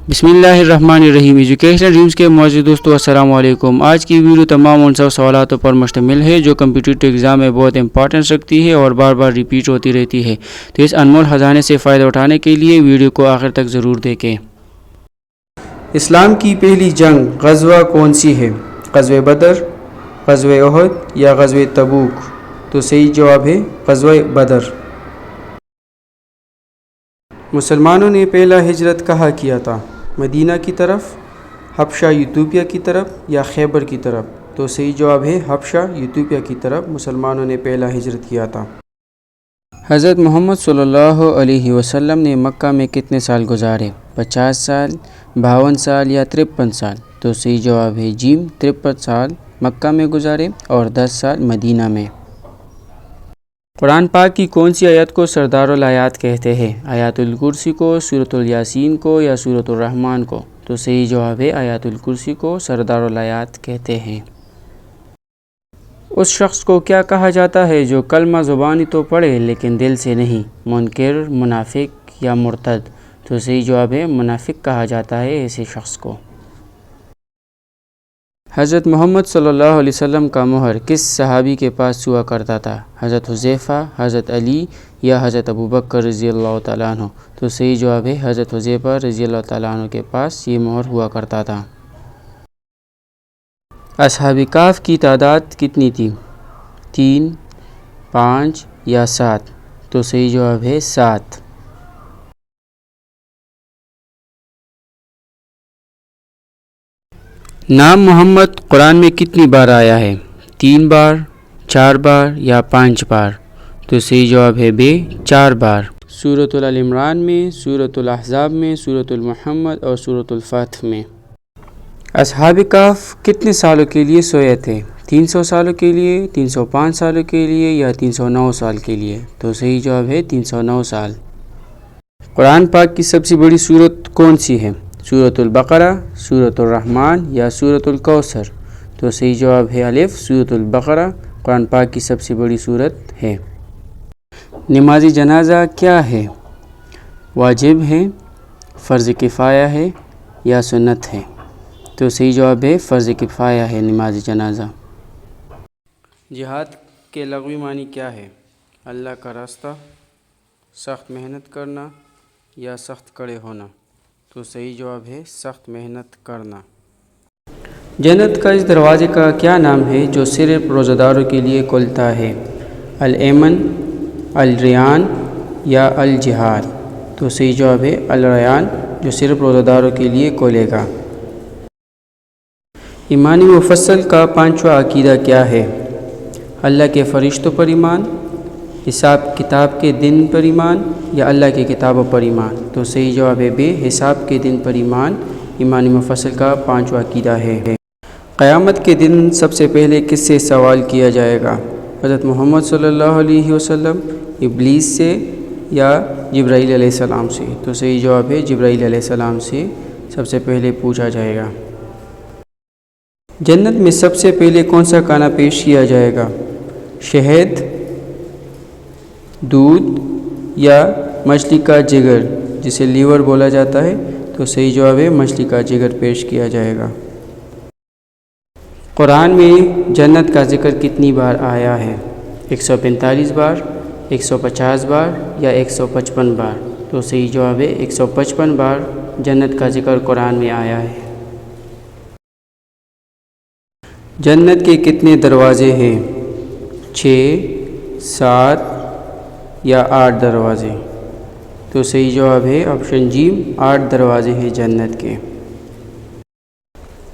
بسم اللہ الرحمن الرحیم۔ ایجوکیشنل ڈریمز کے معزز دوستو السلام علیکم۔ آج کی ویڈیو تمام ان سب سوالاتوں پر مشتمل ہے جو کمپٹیٹیو ایگزام میں بہت امپورٹنس رکھتی ہے اور بار بار ریپیٹ ہوتی رہتی ہے، تو اس انمول خزانے سے فائدہ اٹھانے کے لیے ویڈیو کو آخر تک ضرور دیکھیں۔ اسلام کی پہلی جنگ غزوہ کون سی ہے؟ غزوہ بدر، غزوہ احد یا غزوہ تبوک؟ تو صحیح جواب ہے غزوہ بدر۔ مسلمانوں نے پہلا ہجرت کہاں کیا تھا؟ مدینہ کی طرف، حبشہ یوتھوپیا کی طرف یا خیبر کی طرف؟ تو صحیح جواب ہے حبشہ یوتھوپیا کی طرف مسلمانوں نے پہلا ہجرت کیا تھا۔ حضرت محمد صلی اللہ علیہ وسلم نے مکہ میں کتنے سال گزارے؟ 50 سال، 52 سال یا 53 سال؟ تو صحیح جواب ہے جیم 53 سال مکہ میں گزارے اور 10 سال مدینہ میں۔ قرآن پاک کی کون سی آیت کو سردار الآیات کہتے ہیں؟ آیات الکرسی کو، سورۃ الیاسین کو یا سورۃ الرحمن کو؟ تو صحیح جواب ہے آیات الکرسی کو سردار الآیات کہتے ہیں۔ اس شخص کو کیا کہا جاتا ہے جو کلمہ زبانی تو پڑھے لیکن دل سے نہیں؟ منکر، منافق یا مرتد؟ تو صحیح جواب ہے منافق کہا جاتا ہے ایسے شخص کو۔ حضرت محمد صلی اللہ علیہ وسلم کا مہر کس صحابی کے پاس ہوا کرتا تھا؟ حضرت حذیفہ، حضرت علی یا حضرت ابوبکر رضی اللہ تعالیٰ عنہ؟ تو صحیح جواب ہے حضرت حذیفہ رضی اللہ تعالیٰ عنہ کے پاس یہ مہر ہوا کرتا تھا۔ اصحاب کہف کی تعداد کتنی تھی؟ 3، 5 یا 7؟ تو صحیح جواب ہے 7۔ نام محمد قرآن میں کتنی بار آیا ہے؟ 3 بار، 4 بار یا 5 بار؟ تو صحیح جواب ہے 4 بار۔ سورۃ آل عمران میں، سورۃ الاحزاب میں، سورۃ المحمد اور سورۃ الفتح میں۔ اصحاب کہف کتنے سالوں کے لیے سوئے تھے؟ 300 سالوں کے لیے، 305 سالوں کے لیے یا 309 سال کے لیے؟ تو صحیح جواب ہے 309 سال۔ قرآن پاک کی سب سے بڑی سورت کون سی ہے؟ سورۃ البقرہ، سورۃ الرحمن یا سورۃ الکوثر؟ تو صحیح جواب ہے الف، سورۃ البقرہ قرآن پاک کی سب سے بڑی سورت ہے۔ نماز جنازہ کیا ہے؟ واجب ہے، فرض کفایہ ہے یا سنت ہے؟ تو صحیح جواب ہے فرض کفایہ ہے نماز جنازہ۔ جہاد کے لغوی معنی کیا ہے؟ اللہ کا راستہ، سخت محنت کرنا یا سخت کڑے ہونا؟ تو صحیح جواب ہے سخت محنت کرنا۔ جنت کا اس دروازے کا کیا نام ہے جو صرف روزہ داروں کے لیے کھلتا ہے؟ الایمن، الریان یا الجہاد؟ تو صحیح جواب ہے الریان جو صرف روزہ داروں کے لیے کھولے گا۔ ایمان مفصل کا 5واں عقیدہ کیا ہے؟ اللہ کے فرشتوں پر ایمان، حساب کتاب کے دن پر ایمان یا اللہ کی کتابوں پر ایمان؟ تو صحیح جواب ہے حساب کے دن پر ایمان ایمان مفصل کا 5واں عقیدہ ہے۔ قیامت کے دن سب سے پہلے کس سے سوال کیا جائے گا؟ حضرت محمد صلی اللہ علیہ وسلم، ابلیس سے یا جبرائیل علیہ السلام سے؟ تو صحیح جواب ہے جبرائیل علیہ السلام سے سب سے پہلے پوچھا جائے گا۔ جنت میں سب سے پہلے کون سا کھانا پیش کیا جائے گا؟ شہد، دودھ یا مچھلی کا جگر جسے لیور بولا جاتا ہے؟ تو صحیح جواب ہے مچھلی کا جگر پیش کیا جائے گا۔ قرآن میں جنت کا ذکر کتنی بار آیا ہے؟ 145 بار، 150 بار یا 155 بار؟ تو صحیح جواب ہے 155 بار جنت کا ذکر قرآن میں آیا ہے۔ جنت کے کتنے دروازے ہیں؟ 6، 7 یا 8 دروازے؟ تو صحیح جواب ہے آپشن جیم 8 دروازے ہیں جنت کے۔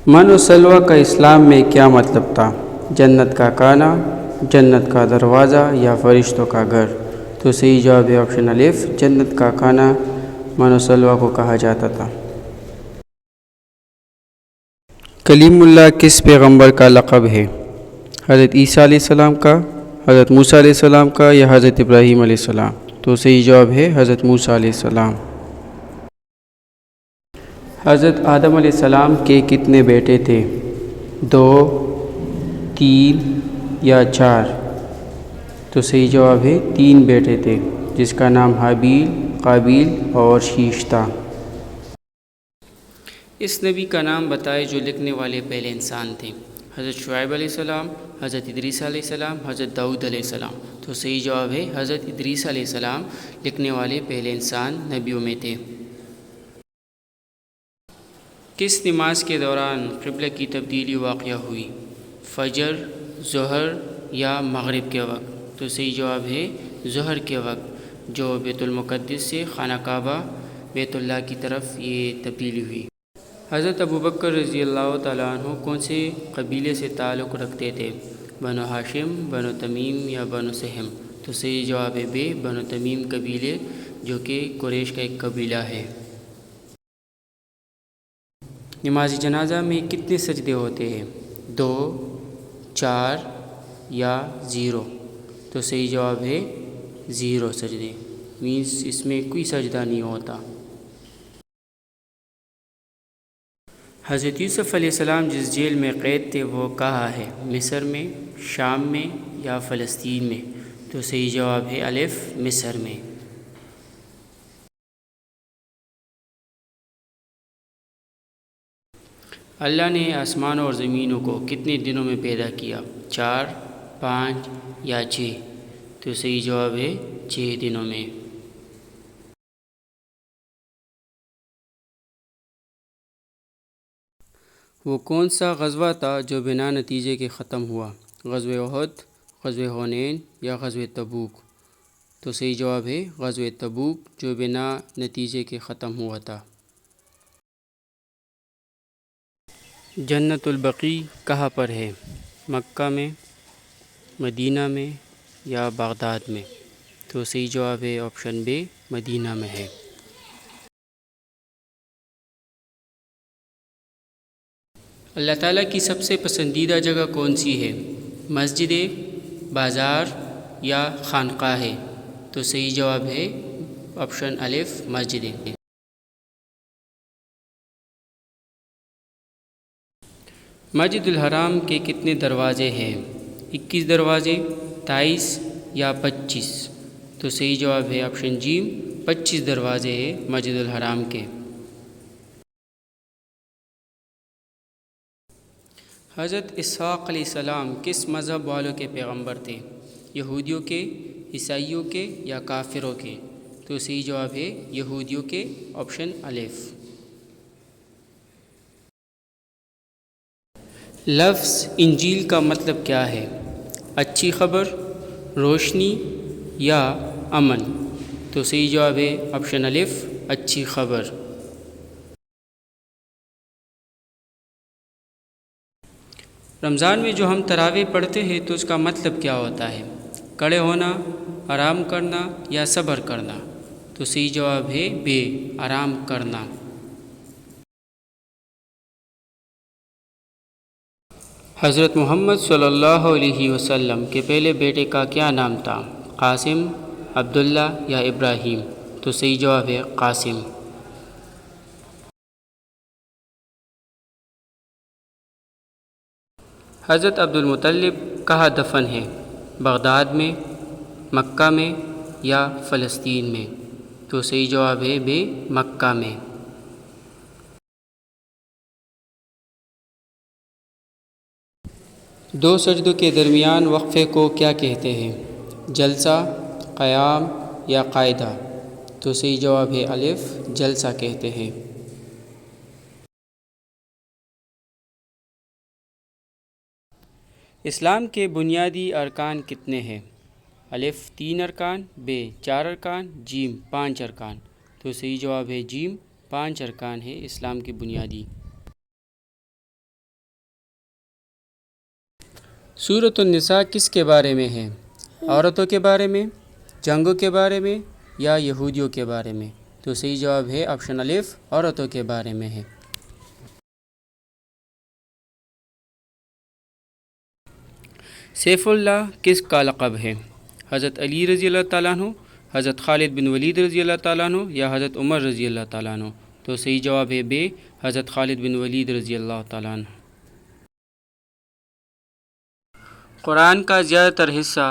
من و سلوہ کا اسلام میں کیا مطلب تھا؟ جنت کا کھانا، جنت کا دروازہ یا فرشتوں کا گھر؟ تو صحیح جواب ہے آپشن الف، جنت کا کھانا من و سلوہ کو کہا جاتا تھا۔ کلیم اللہ کس پیغمبر کا لقب ہے؟ حضرت عیسیٰ علیہ السلام کا، حضرت موسیٰ علیہ السلام کا یا حضرت ابراہیم علیہ السلام؟ تو صحیح جواب ہے حضرت موسیٰ علیہ السلام۔ حضرت آدم علیہ السلام کے کتنے بیٹے تھے؟ 2، 3 یا 4؟ تو صحیح جواب ہے 3 بیٹے تھے جس کا نام حابیل، قابیل اور شیش تھا۔ اس نبی کا نام بتائے جو لکھنے والے پہلے انسان تھے۔ حضرت شعیب علیہ السلام، حضرت ادریس علیہ السلام، حضرت داؤد علیہ السلام۔ تو صحیح جواب ہے حضرت ادریس علیہ السلام لکھنے والے پہلے انسان نبیوں میں تھے۔ کس نماز کے دوران قبلہ کی تبدیلی واقع ہوئی؟ فجر، ظہر یا مغرب کے وقت؟ تو صحیح جواب ہے ظہر کے وقت، جو بیت المقدس سے خانہ کعبہ بیت اللہ کی طرف یہ تبدیلی ہوئی۔ حضرت ابوبکر رضی اللہ تعالیٰ عنہ کون سے قبیلے سے تعلق رکھتے تھے؟ بنو ہاشم، بنو تمیم یا بنو سہم؟ تو صحیح جواب ہے بے، بنو تمیم قبیلے، جو کہ قریش کا ایک قبیلہ ہے۔ نماز جنازہ میں کتنے سجدے ہوتے ہیں؟ 2، 4 یا 0؟ تو صحیح جواب ہے 0 سجدے، مینس اس میں کوئی سجدہ نہیں ہوتا۔ حضرت یوسف علیہ السلام جس جیل میں قید تھے وہ کہاں ہے؟ مصر میں، شام میں یا فلسطین میں؟ تو صحیح جواب ہے الف، مصر میں۔ اللہ نے آسمانوں اور زمینوں کو کتنے دنوں میں پیدا کیا؟ 4، 5 یا 6؟ تو صحیح جواب ہے 6 دنوں میں۔ وہ کون سا غزوہ تھا جو بنا نتیجے کے ختم ہوا؟ غزوہ احد، غزوہ حنین یا غزوہ تبوک؟ تو صحیح جواب ہے غزوہ تبوک، جو بنا نتیجے کے ختم ہوا تھا۔ جنت البقیع کہاں پر ہے؟ مکہ میں، مدینہ میں یا بغداد میں؟ تو صحیح جواب ہے آپشن بے، مدینہ میں ہے۔ اللہ تعالیٰ کی سب سے پسندیدہ جگہ کون سی ہے؟ مسجد، بازار یا خانقاہ ہے؟ تو صحیح جواب ہے آپشن الف، مسجد۔ مسجد الحرام کے کتنے دروازے ہیں؟ 21 دروازے، 23 یا 25؟ تو صحیح جواب ہے آپشن جیم، 25 دروازے ہیں مسجد الحرام کے۔ حضرت اسحاق علیہ السلام کس مذہب والوں کے پیغمبر تھے؟ یہودیوں کے، عیسائیوں کے یا کافروں کے؟ تو صحیح جواب ہے یہودیوں کے، آپشن الف۔ لفظ انجیل کا مطلب کیا ہے؟ اچھی خبر، روشنی یا امن؟ تو صحیح جواب ہے آپشن الف، اچھی خبر۔ رمضان میں جو ہم تراویح پڑھتے ہیں تو اس کا مطلب کیا ہوتا ہے؟ کھڑے ہونا، آرام کرنا یا صبر کرنا؟ تو صحیح جواب ہے بے، آرام کرنا۔ حضرت محمد صلی اللہ علیہ وسلم کے پہلے بیٹے کا کیا نام تھا؟ قاسم، عبداللہ یا ابراہیم؟ تو صحیح جواب ہے قاسم۔ حضرت عبد المطلب کہاں دفن ہے؟ بغداد میں، مکہ میں یا فلسطین میں؟ تو صحیح جواب ہے بے، مکہ میں۔ دو سجدوں کے درمیان وقفے کو کیا کہتے ہیں؟ جلسہ، قیام یا قاعدہ؟ تو صحیح جواب ہے الف، جلسہ کہتے ہیں۔ اسلام کے بنیادی ارکان کتنے ہیں؟ الف 3 ارکان، بے 4 ارکان، جیم 5 ارکان؟ تو صحیح جواب ہے جیم، 5 ارکان ہے اسلام کے بنیادی۔ سورۃ النساء کس کے بارے میں ہے؟ عورتوں کے بارے میں، جنگوں کے بارے میں یا یہودیوں کے بارے میں؟ تو صحیح جواب ہے آپشن الف، عورتوں کے بارے میں ہے۔ سیف اللہ کس کا لقب ہے؟ حضرت علی رضی اللہ تعالیٰ عنہ، حضرت خالد بن ولید رضی اللہ تعالیٰ عنہ یا حضرت عمر رضی اللہ تعالیٰ عنہ؟ تو صحیح جواب ہے بے، حضرت خالد بن ولید رضی اللہ تعالیٰ عنہ۔ قرآن کا زیادہ تر حصہ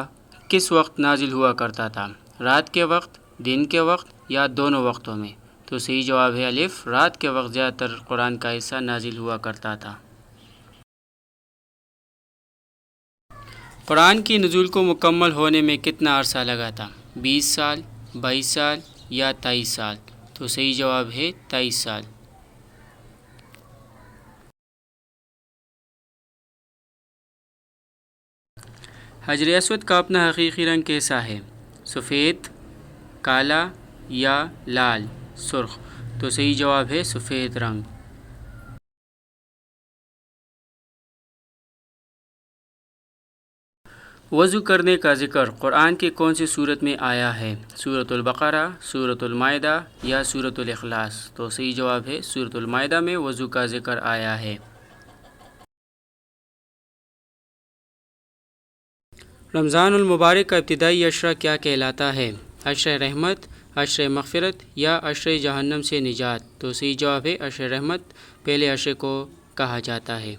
کس وقت نازل ہوا کرتا تھا؟ رات کے وقت، دن کے وقت یا دونوں وقتوں میں؟ تو تو صحیح جواب ہے الف، رات کے وقت زیادہ تر قرآن کا حصہ نازل ہوا کرتا تھا۔ قرآن کی نزول کو مکمل ہونے میں کتنا عرصہ لگا تھا؟ 20 سال، 22 سال یا 23 سال؟ تو صحیح جواب ہے 23 سال۔ حجر اسود کا اپنا حقیقی رنگ کیسا ہے؟ سفید، کالا یا لال سرخ؟ تو صحیح جواب ہے سفید رنگ۔ وضو کرنے کا ذکر قرآن کے کون سی صورت میں آیا ہے؟ سورۃ البقرہ، سورۃ المائدہ یا سورۃ الاخلاص؟ تو صحیح جواب ہے سورۃ المائدہ میں وضو کا ذکر آیا ہے۔ رمضان المبارک کا ابتدائی عشرہ کیا کہلاتا ہے؟ عشرہ رحمت، عشرہ مغفرت یا عشرہ جہنم سے نجات؟ تو صحیح جواب ہے عشرہ رحمت پہلے عشرے کو کہا جاتا ہے۔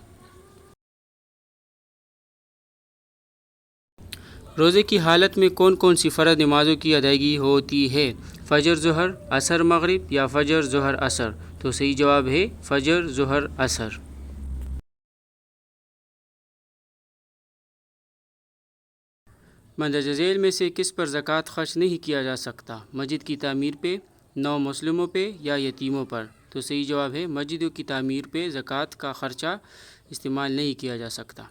روزے کی حالت میں کون کون سی فرض نمازوں کی ادائیگی ہوتی ہے؟ فجر، ظہر، عصر، مغرب یا فجر، ظہر، عصر؟ تو صحیح جواب ہے فجر، ظہر، عصر۔ مندرجہ ذیل میں سے کس پر زکوٰۃ خرچ نہیں کیا جا سکتا؟ مسجد کی تعمیر پہ، نو مسلموں پہ یا یتیموں پر؟ تو صحیح جواب ہے مسجدوں کی تعمیر پہ زکوٰۃ کا خرچہ استعمال نہیں کیا جا سکتا۔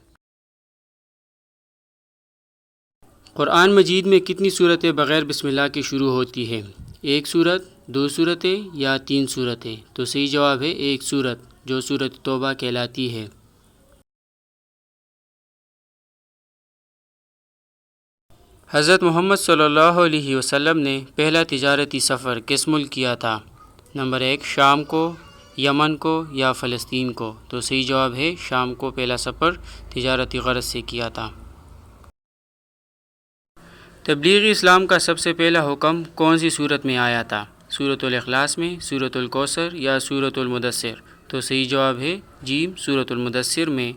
قرآن مجید میں کتنی صورتیں بغیر بسم اللہ کے شروع ہوتی ہیں؟ ایک صورت، دو صورتیں یا تین صورتیں؟ تو صحیح جواب ہے ایک صورت، جو سورۃ توبہ کہلاتی ہے۔ حضرت محمد صلی اللہ علیہ وسلم نے پہلا تجارتی سفر کس ملک کیا تھا؟ نمبر 1 شام کو، یمن کو یا فلسطین کو؟ تو صحیح جواب ہے شام کو پہلا سفر تجارتی غرض سے کیا تھا۔ تبلیغ اسلام کا سب سے پہلا حکم کون سی صورت میں آیا تھا؟ سورۃ الاخلاص میں، سورۃ الکوثر یا سورۃ المدثر؟ تو صحیح جواب ہے جیم، سورۃ المدثر میں۔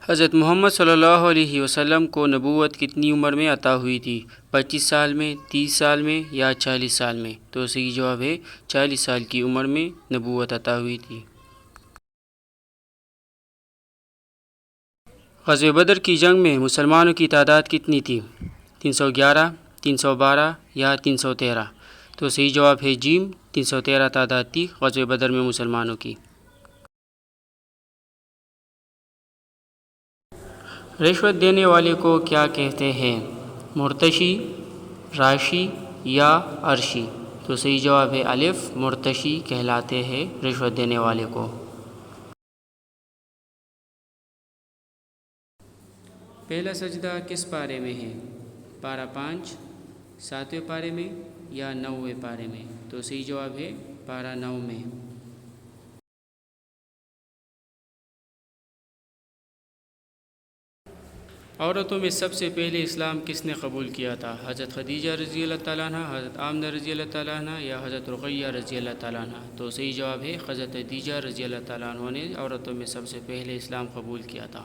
حضرت محمد صلی اللہ علیہ وسلم کو نبوت کتنی عمر میں عطا ہوئی تھی؟ 25 سال میں، 30 سال میں یا 40 سال میں؟ تو صحیح جواب ہے 40 سال کی عمر میں نبوت عطا ہوئی تھی۔ غزوہ بدر کی جنگ میں مسلمانوں کی تعداد کتنی تھی؟ 311، 312 یا 313؟ تو صحیح جواب ہے جیم، 313 تعداد تھی غزوہ بدر میں مسلمانوں کی۔ رشوت دینے والے کو کیا کہتے ہیں؟ مرتشی، راشی یا عرشی؟ تو صحیح جواب ہے الف، مرتشی کہلاتے ہیں رشوت دینے والے کو۔ پہلا سجدہ کس پارے میں ہے؟ پارہ 5، 7ویں پارے میں یا 9ویں پارے میں؟ تو صحیح جواب ہے پارہ 9 میں۔ عورتوں میں سب سے پہلے اسلام کس نے قبول کیا تھا؟ حضرت خدیجہ رضی اللہ تعالیٰ عنہ، حضرت آمنہ رضی اللہ تعالیٰ عنہ یا حضرت رقیہ رضی اللہ تعالیٰ عنہ؟ تو صحیح جواب ہے حضرت خدیجہ رضی اللہ تعالیٰ عنہ نے عورتوں میں سب سے پہلے اسلام قبول کیا تھا۔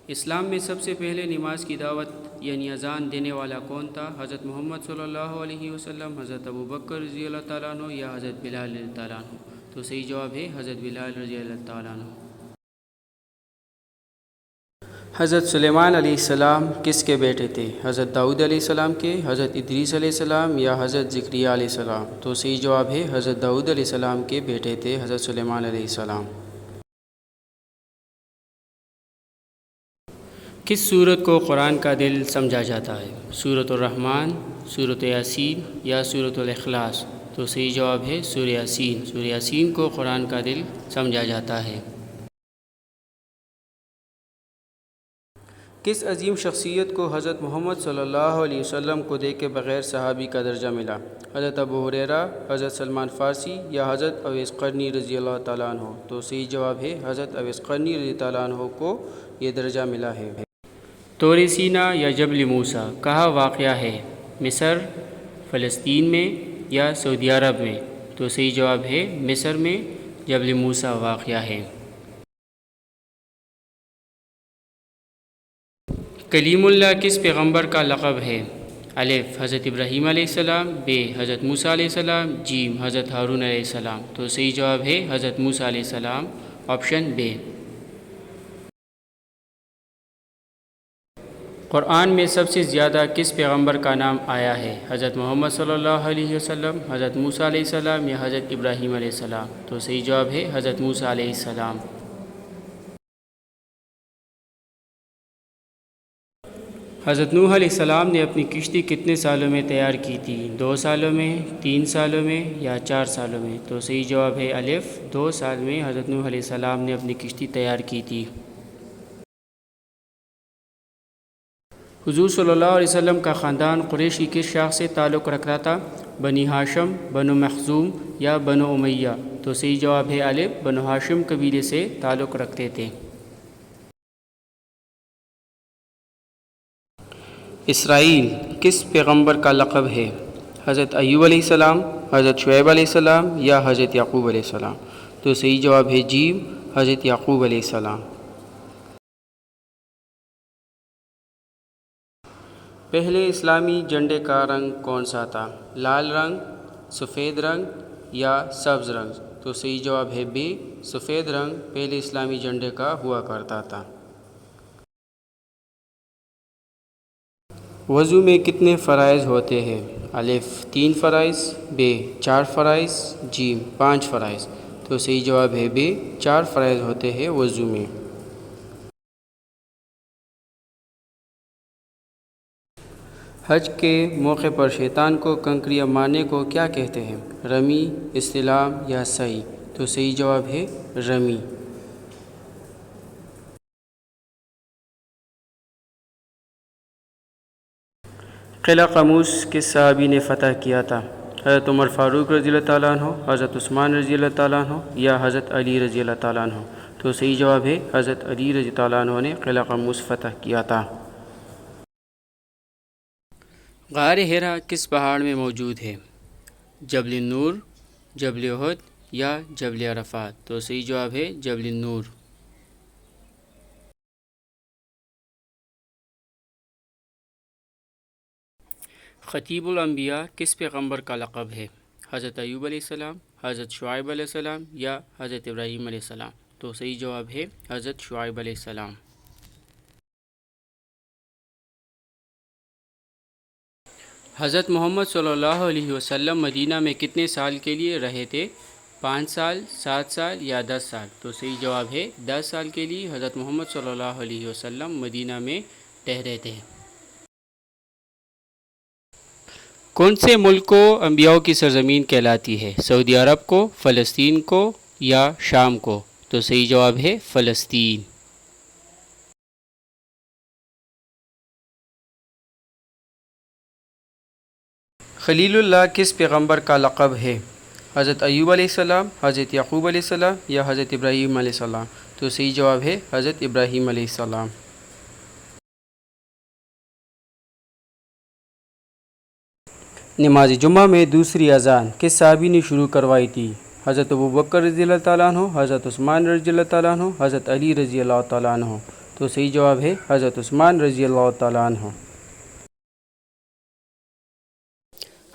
اسلام میں سب سے پہلے نماز کی دعوت یعنی اذان دینے والا کون تھا؟ حضرت محمد صلی اللہ علیہ وسلم، حضرت ابوبکر رضی اللہ تعالیٰ عنہ یا حضرت بلال رضی اللہ تعالیٰ عنہ؟ تو صحیح جواب ہے حضرت بلال رضی اللہ تعالیٰ عنہ۔ حضرت سلیمان علیہ السلام کس کے بیٹے تھے؟ حضرت داؤد علیہ السلام کے، حضرت ادریس علیہ السلام یا حضرت زکریہ علیہ السلام؟ تو صحیح جواب ہے حضرت داؤد علیہ السلام کے بیٹے تھے حضرت سلیمان علیہ السلام۔ کس سورت کو قرآن کا دل سمجھا جاتا ہے؟ سورۃ الرحمن، سورۃ یاسین یا سورۃ الاخلاص؟ تو صحیح جواب ہے سورہ یاسین، سورہ یاسین کو قرآن کا دل سمجھا جاتا ہے۔ کس عظیم شخصیت کو حضرت محمد صلی اللہ علیہ وسلم کو دیکھے بغیر صحابی کا درجہ ملا؟ حضرت ابو ہریرہ، حضرت سلمان فارسی یا حضرت اویس قرنی رضی اللہ تعالیٰ عنہ؟ تو صحیح جواب ہے حضرت اویس قرنی رضی اللہ تعالیٰ عنہ کو یہ درجہ ملا ہے۔ طور سینا یا جبل موسیٰ کہاں واقع ہے؟ مصر، فلسطین میں یا سعودی عرب میں؟ تو صحیح جواب ہے مصر میں جبل موسیٰ واقع ہے۔ کلیم اللہ کس پیغمبر کا لقب ہے؟ الف حضرت ابراہیم علیہ السلام، ب حضرت موسیٰ علیہ السلام، جیم حضرت ہارون علیہ السلام. تو صحیح جواب ہے حضرت موسیٰ علیہ السلام، آپشن بے. قرآن میں سب سے زیادہ کس پیغمبر کا نام آیا ہے؟ حضرت محمد صلی اللہ علیہ وسلم، حضرت موسیٰ علیہ السلام یا حضرت ابراہیم علیہ السلام. تو صحیح جواب ہے حضرت موسیٰ علیہ السلام. حضرت نوح علیہ السلام نے اپنی کشتی کتنے سالوں میں تیار کی تھی؟ 2 سالوں میں، 3 سالوں میں یا 4 سالوں میں؟ تو صحیح جواب ہے الف 2 سال میں حضرت نوح علیہ السلام نے اپنی کشتی تیار کی تھی. حضور صلی اللہ علیہ وسلم کا خاندان قریش کی کس شاخ سے تعلق رکھتا تھا؟ بنی ہاشم، بنو مخزوم یا بنو امیہ؟ تو صحیح جواب ہے الف بنو ہاشم قبیلے سے تعلق رکھتے تھے. اسرائیل کس پیغمبر کا لقب ہے؟ حضرت ایوب علیہ السلام، حضرت شعیب علیہ السلام یا حضرت یعقوب علیہ السلام؟ تو صحیح جواب ہے جیم حضرت یعقوب علیہ السلام. پہلے اسلامی جھنڈے کا رنگ کون سا تھا؟ لال رنگ، سفید رنگ یا سبز رنگ؟ تو صحیح جواب ہے بی سفید رنگ پہلے اسلامی جھنڈے کا ہوا کرتا تھا. وضو میں کتنے فرائض ہوتے ہیں؟ الف 3 فرائض، ب 4 فرائض، جیم 5 فرائض. تو صحیح جواب ہے ب 4 فرائض ہوتے ہیں وضو میں. حج کے موقع پر شیطان کو کنکریاں مارنے کو کیا کہتے ہیں؟ رمی، استلام یا سعی؟ تو صحیح جواب ہے رمی. قلعہ قاموس کس صحابی نے فتح کیا تھا؟ حضرت عمر فاروق رضی اللہ تعالیٰ عنہ، حضرت عثمان رضی اللہ تعالیٰ عنہ یا حضرت علی رضی اللہ تعالیٰ عنہ؟ تو صحیح جواب ہے حضرت علی رضی تعالیٰ عنہ نے قلعہ قاموس فتح کیا تھا. غار ہیرا کس پہاڑ میں موجود ہے؟ جبل النور، جبل احد یا جبل عرفات؟ تو صحیح جواب ہے جبل النور. خطیب الانبیاء کس پیغمبر کا لقب ہے؟ حضرت ایوب علیہ السلام، حضرت شعیب علیہ السلام یا حضرت ابراہیم علیہ السلام؟ تو صحیح جواب ہے حضرت شعیب علیہ السلام. حضرت محمد صلی اللہ علیہ وسلم مدینہ میں کتنے سال کے لیے رہے تھے؟ 5 سال، 7 سال یا 10 سال؟ تو صحیح جواب ہے 10 سال کے لیے حضرت محمد صلی اللہ علیہ وسلم مدینہ میں ٹھہرے تھے. کون سے ملک کو انبیاء کی سرزمین کہلاتی ہے؟ سعودی عرب کو، فلسطین کو یا شام کو؟ تو صحیح جواب ہے فلسطین. خلیل اللہ کس پیغمبر کا لقب ہے؟ حضرت ایوب علیہ السلام، حضرت یعقوب علیہ السلام یا حضرت ابراہیم علیہ السلام؟ تو صحیح جواب ہے حضرت ابراہیم علیہ السلام. نماز جمعہ میں دوسری اذان کس صحابی نے شروع کروائی تھی؟ حضرت ابوبکر رضی اللہ تعالیٰ عنہ، حضرت عثمان رضی اللہ تعالیٰ عنہ، حضرت علی رضی اللہ تعالیٰ عنہ؟ تو صحیح جواب ہے حضرت عثمان رضی اللہ تعالیٰ عنہ.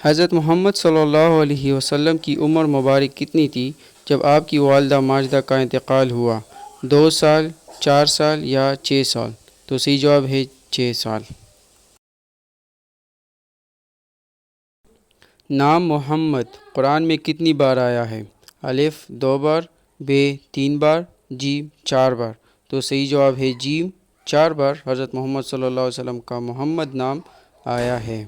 حضرت محمد صلی اللہ علیہ وسلم کی عمر مبارک کتنی تھی جب آپ کی والدہ ماجدہ کا انتقال ہوا؟ 2 سال، 4 سال یا 6 سال؟ تو صحیح جواب ہے 6 سال. نام محمد قرآن میں کتنی بار آیا ہے؟ الف 2 بار، ب 3 بار، جیم 4 بار؟ تو صحیح جواب ہے جیم 4 بار حضرت محمد صلی اللہ علیہ وسلم کا محمد نام آیا ہے.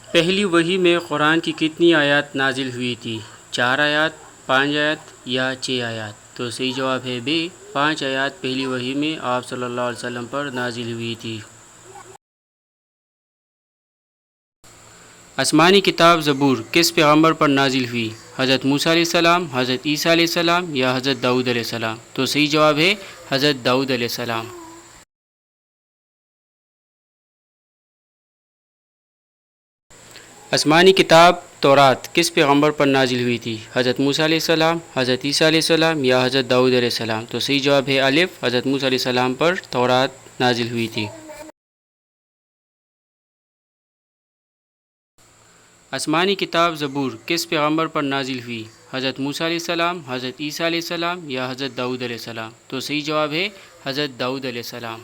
پہلی وحی میں قرآن کی کتنی آیات نازل ہوئی تھی؟ 4 آیات، 5 آیات یا 6 آیات؟ تو صحیح جواب ہے بے 5 آیات پہلی وحی میں آپ صلی اللہ علیہ وسلم پر نازل ہوئی تھی. آسمانی کتاب زبور کس پیغمبر پر نازل ہوئی؟ حضرت موسیٰ علیہ السلام، حضرت عیسیٰ علیہ السلام یا حضرت داؤد علیہ السلام؟ تو صحیح جواب ہے حضرت داؤد علیہ السلام. آسمانی کتاب تورات کس پیغمبر پر نازل ہوئی تھی؟ حضرت موسیٰ علیہ السلام، حضرت عیسیٰ علیہ السلام یا حضرت داؤد علیہ السلام؟ تو صحیح جواب ہے الف، حضرت موسیٰ علیہ السلام پر تورات نازل ہوئی تھی۔ آسمانی کتاب زبور کس پیغمبر پر نازل ہوئی؟ حضرت موسیٰ علیہ السلام، حضرت عیسیٰ علیہ السلام یا حضرت داؤد علیہ السلام؟ تو صحیح جواب ہے حضرت داؤد علیہ السلام۔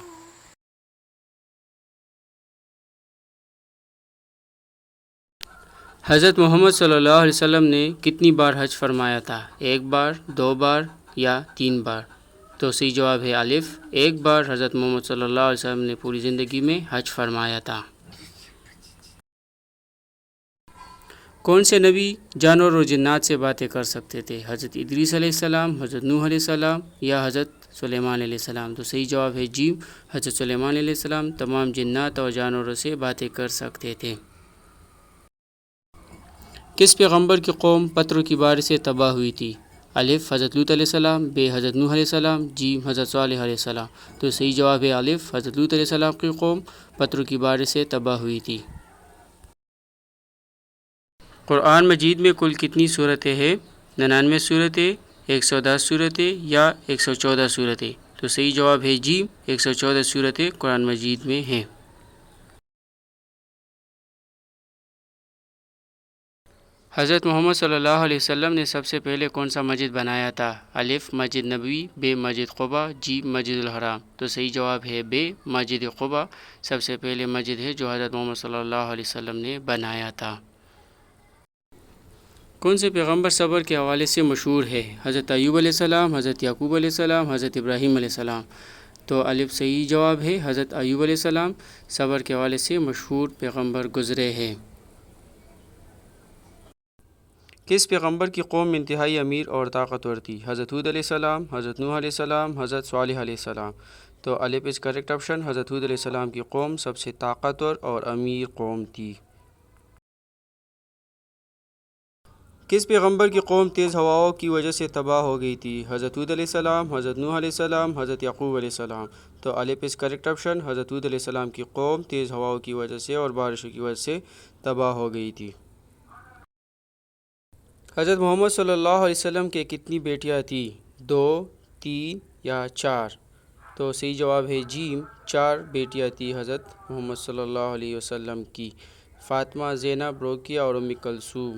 حضرت محمد صلی اللہ علیہ وسلم نے کتنی بار حج فرمایا تھا؟ ایک بار، دو بار یا تین بار؟ تو صحیح جواب ہے الف، ایک بار حضرت محمد صلی اللہ علیہ وسلم نے پوری زندگی میں حج فرمایا تھا۔ کون سے نبی جانور اور جنات سے باتیں کر سکتے تھے؟ حضرت ادریس علیہ السلام، حضرت نوح علیہ السلام یا حضرت سلیمان علیہ السلام؟ تو صحیح جواب ہے جیم، حضرت سلیمان علیہ السلام تمام جنات اور جانوروں سے باتیں کر سکتے تھے۔ کس پیغمبر کی قوم پتھروں کی بارش سے تباہ ہوئی تھی؟ الف، حضرت لوط علیہ السلام، ب، حضرت نوح علیہ السلام، جیم، حضرت صالح علیہ السلام؟ تو صحیح جواب ہے الف، حضرت لوط علیہ السلام کی قوم پتھروں کی بارش سے تباہ ہوئی تھی۔ قرآن مجید میں کل کتنی صورتیں ہیں؟ 99 صورتیں، 110 صورتیں یا 114 صورتیں؟ تو صحیح جواب ہے جیم، 114 صورتیں قرآن مجید میں ہیں۔ حضرت محمد صلی اللہ علیہ وسلم نے سب سے پہلے کون سا مسجد بنایا تھا؟ الف، مسجد نبوی، ب، مسجد قباء، جی، مسجد الحرام؟ تو صحیح جواب ہے ب، مسجد قباء سب سے پہلے مسجد ہے جو حضرت محمد صلی اللہ علیہ وسلم نے بنایا تھا۔ کون سے پیغمبر صبر کے حوالے سے مشہور ہے؟ حضرت ایوب علیہ السلام، حضرت یعقوب علیہ السلام، حضرت ابراہیم علیہ السلام؟ تو الف صحیح جواب ہے حضرت ایوب علیہ السلام صبر کے حوالے سے مشہور پیغمبر گزرے ہیں۔ کس پیغمبر کی قوم انتہائی امیر اور طاقتور تھی؟ حضرت ہود علیہ السلام، حضرت نوح علیہ السلام، حضرت صالح علیہ السلام؟ تو الف از کریکٹ آپشن، حضرت ہود علیہ السلام کی قوم سب سے طاقتور اور امیر قوم تھی۔ کس پیغمبر کی قوم تیز ہواؤں کی وجہ سے تباہ ہو گئی تھی؟ حضرت ہود علیہ السلام، حضرت نوح علیہ السلام، حضرت یعقوب علیہ السلام؟ تو الف از کریکٹ آپشن، حضرت ہود علیہ السلام کی قوم تیز ہواؤں کی وجہ سے اور بارشوں کی وجہ سے تباہ ہو گئی تھی۔ حضرت محمد صلی اللہ علیہ وسلم کے کتنی بیٹیاں تھیں؟ 2، 3 یا 4؟ تو صحیح جواب ہے جیم، 4 بیٹیاں تھیں حضرت محمد صلی اللہ علیہ وسلم کی، فاطمہ، زینب، رقیہ اور ام کلثوم۔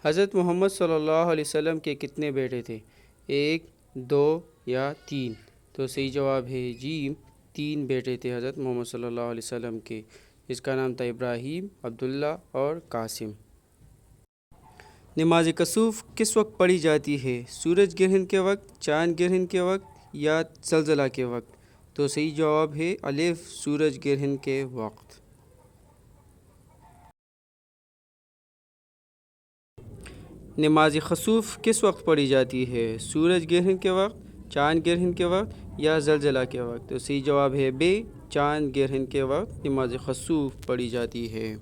حضرت محمد صلی اللہ علیہ وسلم کے کتنے بیٹے تھے؟ 1، 2 یا 3؟ تو صحیح جواب ہے جیم، 3 بیٹے تھے حضرت محمد صلی اللہ علیہ وسلم کے، جس کا نام تھا ابراہیم، عبداللہ اور قاسم۔ نماز کسوف کس وقت پڑھی جاتی ہے؟ سورج گرہن کے وقت، چاند گرہن کے وقت یا زلزلہ کے وقت؟ تو صحیح جواب ہے الف، سورج گرہن کے وقت۔ نماز خسوف کس وقت پڑھی جاتی ہے؟ سورج گرہن کے وقت، چاند گرہن کے وقت یا زلزلہ کے وقت؟ تو صحیح جواب ہے ب، چاند گرہن کے وقت نماز خسوف پڑھی جاتی ہے۔